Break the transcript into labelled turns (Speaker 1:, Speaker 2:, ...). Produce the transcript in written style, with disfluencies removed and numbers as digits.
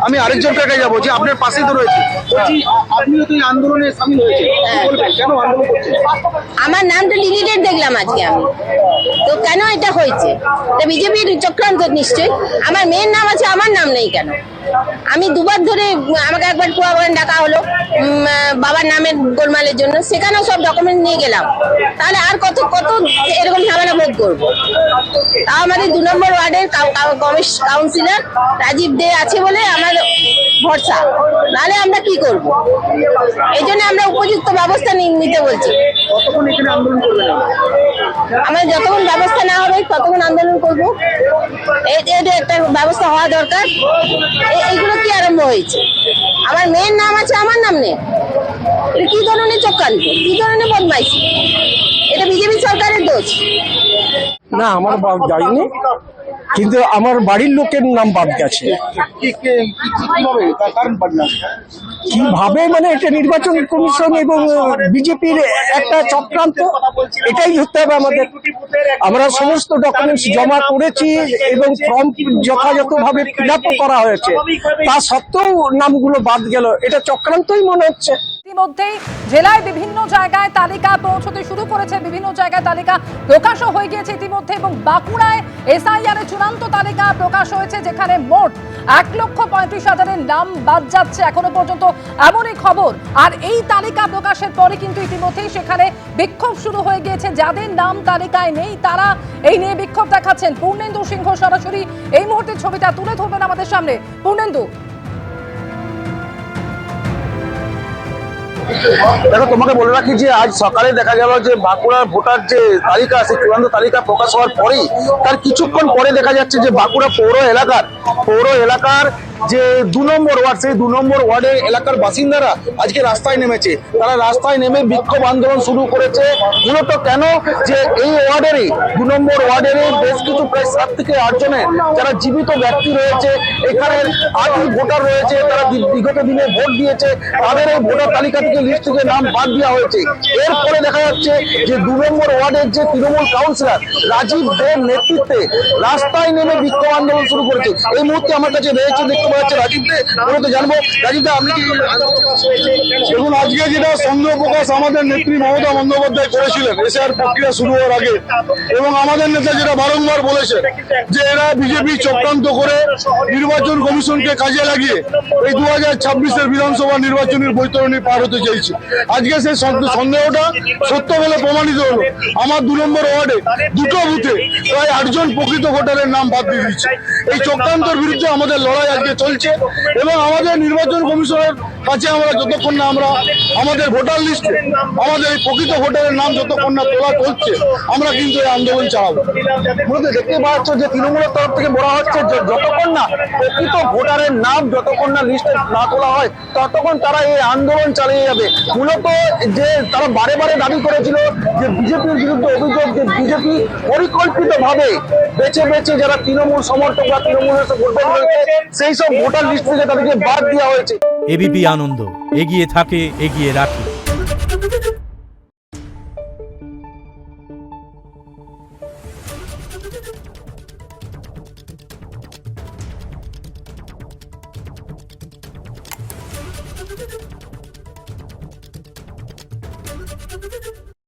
Speaker 1: আমি আরেকজন কাছে যাবো, যে আপনার পাশেই তো রয়েছে, বলছি আপনিও তো এই আন্দোলনে সামিল হয়েছে, কেন আন্দোলন করছেন?
Speaker 2: আমার নামটা ডিলিটেড দেখলাম আজকে আমি, তো কেন এটা হয়েছে? তো বিজেপির চক্রান্ত নিশ্চয়ই। আমার মেয়ের নাম আছে, আমার নাম নেই কেন? আমি দুবার ধরে, আমাকে একবার কুয়াবাগান ডাকা হলো বাবার নামের গোলমালের জন্য, সেখানেও সব ডকুমেন্ট নিয়ে গেলাম। তাহলে আর কত কত এরকম ঝামেলা ভোগ করবো? তা আমাদের 2 নম্বর ওয়ার্ডের কাউন্সিলর রাজীব দে আছে বলে আমার ভরসা, নাহলে আমরা কি করব? এই জন্য আমরা উপযুক্ত ব্যবস্থা নিতে বলছি।
Speaker 1: কতক্ষণ এখানে আন্দোলন করবেন?
Speaker 2: আমরা যতক্ষণ ব্যবস্থা না হবে ততক্ষণ আন্দোলন করবো। এটা একটা ব্যবস্থা হওয়া দরকার। এইগুলো কি আরম্ভ হয়েছে? আমার মেয়ের নাম আছে, আমার নাম নেই। এটা কি ধরনের চক্রান্ত, কি ধরনের বদমাইশি? এটা বিজেপি সরকারের দোষ।
Speaker 3: না, আমার বাদ যায়নি, কিন্তু আমার বাড়ির লোকের নাম বাদ গেছে।
Speaker 1: কিভাবে, তার কারণ পারলাম
Speaker 3: কিভাবে মানে এটা নির্বাচন কমিশন এবং বিজেপির একটা চক্রান্ত, এটাই ধরতে হবে আমাদের। আমরা সমস্ত ডকুমেন্টস জমা করেছি এবং ফর্ম যথাযথভাবে ফিল আপও করা হয়েছে, তা সত্ত্বেও নামগুলো বাদ গেল, এটা চক্রান্তই মনে হচ্ছে।
Speaker 4: ইতিমধ্যেই জেলায় বিভিন্ন জায়গায় তালিকা পৌঁছতে শুরু করেছে, বিভিন্ন জায়গায় তালিকা প্রকাশও হয়ে গিয়েছে ইতিমধ্যে, এবং বাঁকুড়ায় এসআইআর এর চূড়ান্ত তালিকা প্রকাশ হয়েছে, যেখানে মোট 1,35,000 নাম বাদ যাচ্ছে এখনো পর্যন্ত, এমনই খবর। আর এই তালিকা প্রকাশের পরে কিন্তু ইতিমধ্যেই সেখানে বিক্ষোভ শুরু হয়ে গিয়েছে। যাদের নাম তালিকায় নেই তারা এই নিয়ে বিক্ষোভ দেখাচ্ছেন। পূর্ণেন্দু সিংহ সরাসরি এই মুহূর্তে ছবিটা তুলে ধরবেন আমাদের সামনে। পূর্ণেন্দু,
Speaker 1: দেখো, তোমাকে বলে রাখি যে আজ সকালে দেখা গেল যে বাঁকুড়ার ভোটার যে তালিকা, সেই চূড়ান্ত তালিকা প্রকাশ হওয়ার পরেই তার কিছুক্ষণ পরে দেখা যাচ্ছে যে বাঁকুড়া পৌর এলাকার যে 2 নম্বর ওয়ার্ড, সেই 2 নম্বর ওয়ার্ডের এলাকার বাসিন্দারা আজকে রাস্তায় নেমেছে। তারা রাস্তায় নেমে বিক্ষোভ আন্দোলন শুরু করেছে। মূলত কেন, যে এই ওয়ার্ডেরই 2 নম্বর ওয়ার্ডেরই বেশ কিছু প্রায় 7 থেকে 8 জনের যারা জীবিত ব্যক্তি রয়েছে, এখানের 8 ভোটার রয়েছে, তারা বিগত দিনে ভোট দিয়েছে, তাদের এই ভোটার তালিকা থেকে লিস্ট থেকে নাম বাদ দেওয়া হয়েছে। এরপরে দেখা যাচ্ছে যে 2 নম্বর ওয়ার্ডের যে তৃণমূল কাউন্সিলর রাজীব দের নেতৃত্বে রাস্তায় নেমে বিক্ষোভ আন্দোলন শুরু করেছে। এই মুহূর্তে আমার কাছে রয়েছে, দেখতে পাচ্ছি রাজীব দে, মূলত জানবো রাজীব দা, আপনি কি
Speaker 5: দেখুন, আজকে যেটা সন্দেহ প্রকাশ আমাদের নেত্রী মমতা বন্দ্যোপাধ্যায় করেছিলেন এসআর প্রক্রিয়া শুরু হওয়ার আগে, এবং আমাদের নেতা যেটা বারংবার বলেছে যে এরা বিজেপি চক্রান্ত করে নির্বাচন কমিশনকে কাজে লাগিয়ে এই 2026-এর বিধানসভা নির্বাচনের বৈতরণী পার হতে চাইছে। আজকে সেই সন্দেহটা সত্য বলে প্রমাণিত হলো। আমার 2 নম্বর ওয়ার্ডে 2টো বুথে প্রায় 8 জন প্রকৃত ভোটারের নাম বাদ দিয়ে দিচ্ছে। এই চক্রান্তের বিরুদ্ধে আমাদের লড়াই আজকে চলছে, এবং আমাদের নির্বাচন কমিশনের কাছে আমরা যতক্ষণ না আমরা আমাদের ভোটার লিস্টে আমাদের এই প্রকৃত ভোটারের নাম যতক্ষণ না তোলা চলছে, আমরা কিন্তু এই আন্দোলন চালাবো।
Speaker 1: মূলত দেখতে পাচ্ছ যে তৃণমূলের তরফ থেকে বলা হচ্ছে যে যতক্ষণ না প্রকৃত ভোটারের নাম যতক্ষণ না লিস্টে না তোলা হয় ততক্ষণ তারা এই আন্দোলন চালিয়ে যাবে। মূলত যে তারা বারে বারে দাবি করেছিল যে বিজেপির বিরুদ্ধে অভিযোগ যে বিজেপি পরিকল্পিতভাবে বেছে বেছে যারা তৃণমূল সমর্থক বা তৃণমূলের ভোটার রয়েছে সেই সব ভোটার লিস্ট থেকে তাদেরকে বাদ দেওয়া হয়েছে।
Speaker 6: এবিপি আনন্দ, এগিয়ে থাকে, এগিয়ে রাখে।